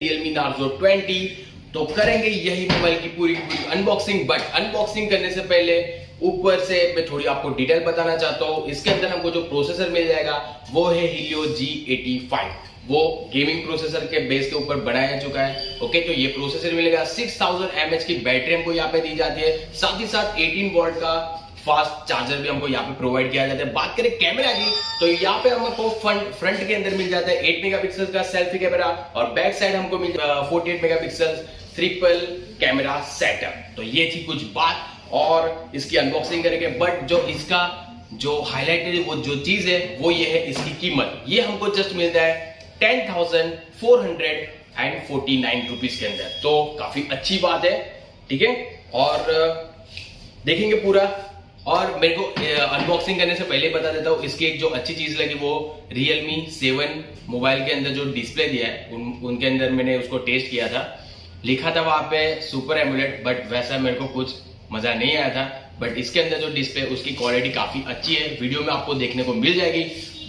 Realme narzo20 तो करेंगे यही मोबाइल की पूरी अनबॉक्सिंग। बट अनबॉक्सिंग करने से पहले ऊपर से मैं थोड़ी आपको डिटेल बताना चाहता हूँ। इसके अंदर हमको जो प्रोसेसर मिल जाएगा वो है Helio G85। वो गेमिंग प्रोसेसर के बेस के ऊपर बनाया जा चुका है। ओके, तो ये प्रोसेसर मिलेगा। 6000 mAh की बैटरी हमको यहाँ पे दी जाती है। साथ ही साथ 18 वोल्ट का फास्ट चार्जर भी हमको यहाँ पे प्रोवाइड किया जाता है। बात करें कैमरा की तो यहाँ पे हमको फ्रंट के अंदर मिल जाता है 8 मेगापिक्सल का सेल्फी कैमरा और बैक साइड हमको मिल 48 मेगापिक्सल ट्रिपल कैमरा सेटअप। तो ये थी कुछ बात और इसकी अनबॉक्सिंग करेंगे। बट जो इसका जो हाईलाइट है, वो जो चीज है वो ये है इसकी कीमत। ये हमको जस्ट मिलता है 10,449 रुपीज के अंदर। तो काफी अच्छी बात है, ठीक है। और देखेंगे पूरा। और मेरे को अनबॉक्सिंग करने से पहले बता देता हूँ, इसकी एक जो अच्छी चीज लगी वो Realme 7 मोबाइल के अंदर जो डिस्प्ले दिया है उनके अंदर मैंने उसको टेस्ट किया था। लिखा था वहां पे सुपर एमुलेट, बट वैसा मेरे को कुछ मजा नहीं आया था। बट इसके अंदर जो डिस्प्ले उसकी क्वालिटी काफी अच्छी है। वीडियो में आपको देखने को मिल जाएगी,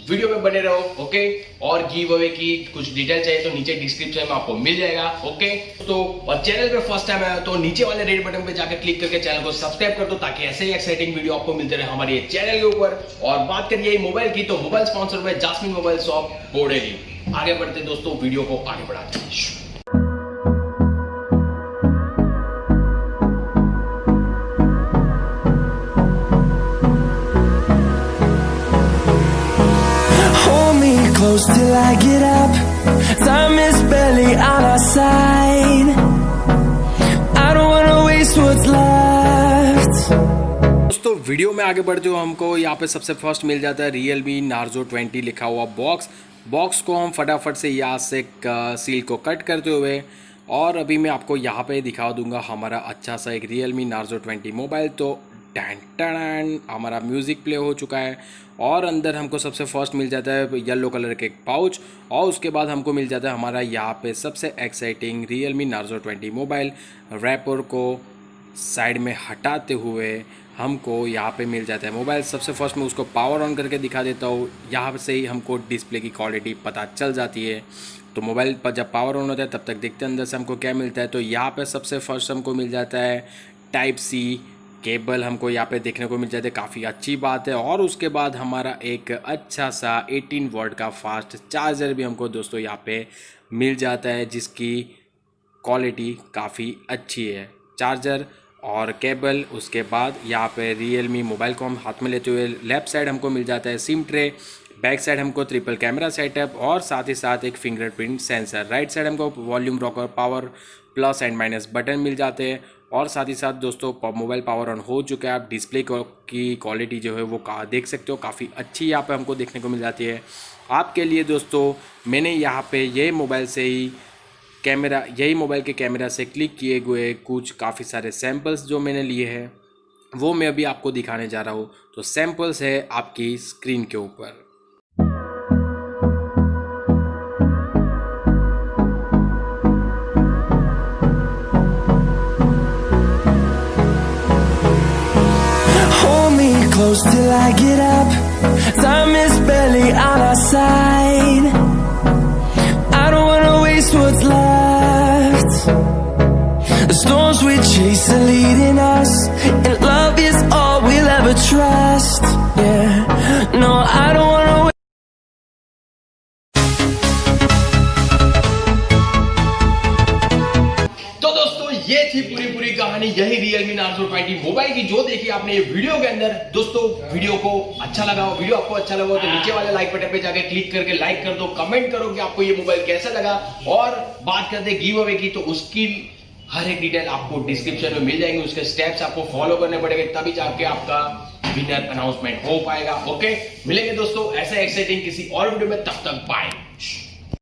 वीडियो में बने रहो। ओके, और गिव अवे की कुछ डिटेल चाहिए तो नीचे डिस्क्रिप्शन में आपको मिल जाएगा। ओके, तो और चैनल पे फर्स्ट टाइम आया तो नीचे वाले रेड बटन पे जाकर क्लिक करके चैनल को सब्सक्राइब कर दो, ताकि ऐसे ही एक्साइटिंग वीडियो आपको मिलते रहे हमारे चैनल के ऊपर। और बात करिए मोबाइल की तो मोबाइल स्पॉन्सर है जास्मिन मोबाइल शॉप बोडेली। आगे बढ़ते दोस्तों, वीडियो को आगे बढ़ाते हैं। Close till I get up. Time is barely on our side. I don't wanna waste what's left. दोस्तों वीडियो में आगे बढ़ते हुए हमको यहाँ पे सबसे फर्स्ट मिल जाता है Realme narzo20 लिखा हुआ बॉक्स को हम फटाफट से यहाँ से सील को कट करते हुए, और अभी मैं आपको यहाँ पे दिखा दूंगा हमारा अच्छा सा एक Realme narzo20 मोबाइल। तो टैन हमारा म्यूज़िक प्ले हो चुका है और अंदर हमको सबसे फर्स्ट मिल जाता है येलो कलर के एक पाउच, और उसके बाद हमको मिल जाता है हमारा यहाँ पे सबसे exciting Realme narzo20 mobile. Wrapper को साइड में हटाते हुए हमको यहाँ पे मिल जाता है मोबाइल। सबसे फर्स्ट में उसको पावर ऑन करके दिखा देता हूँ। यहाँ से ही हमको डिस्प्ले की क्वालिटी पता चल जाती है। तो मोबाइल पर जब पावर ऑन होता है तब तक देखते हैं अंदर से हमको क्या मिलता है। तो यहाँ पे सबसे फर्स्ट हमको मिल जाता है Type-C केबल, हमको यहाँ पे देखने को मिल जाते है, काफ़ी अच्छी बात है। और उसके बाद हमारा एक अच्छा सा 18 वोल्ट का फास्ट चार्जर भी हमको दोस्तों यहाँ पे मिल जाता है, जिसकी क्वालिटी काफ़ी अच्छी है। चार्जर और केबल, उसके बाद यहाँ पे Realme मोबाइल को हम हाथ में लेते हुए लेफ्ट साइड हमको मिल जाता है सिम ट्रे, बैक साइड हमको ट्रिपल कैमरा सेटअप और साथ ही साथ एक फिंगरप्रिंट सेंसर। राइट साइड हमको volume rocker, power plus and minus button मिल जाते हैं। और साथ ही साथ दोस्तों मोबाइल पावर ऑन हो चुका है। आप डिस्प्ले की क्वालिटी जो है वो देख सकते हो, काफ़ी अच्छी यहाँ पे हमको देखने को मिल जाती है। आपके लिए दोस्तों मैंने यहाँ पे यही मोबाइल के कैमरा से क्लिक किए हुए कुछ काफ़ी सारे सैम्पल्स जो मैंने लिए हैं वो मैं अभी आपको दिखाने जा रहा हूँ। तो सैम्पल्स है आपकी स्क्रीन के ऊपर। Close till I get up. Time is barely on our side. I don't wanna waste what's left. The storms we chase are leading us, and love is all we'll ever trust. Yeah, no, I don't wanna waste. ये थी पूरी कहानी, यही Realme narzo20 mobile की जो देखी आपने ये वीडियो के अंदर। दोस्तों वीडियो को अच्छा लगा हो, वीडियो आपको अच्छा लगा हो तो नीचे वाले लाइक बटन पे जाके क्लिक करके लाइक कर दो, कमेंट करो कि आपको ये मोबाइल कैसा लगा। और बात करते हैं गिव अवे की, तो उसकी हर एक डिटेल आपको डिस्क्रिप्शन में मिल जाएंगे। उसके स्टेप्स आपको फॉलो करने पड़ेंगे, तभी जाके आपका विनर अनाउंसमेंट हो पाएगा। ओके, मिलेंगे दोस्तों ऐसे एक्साइटिंग किसी और वीडियो में, तब तक बाय।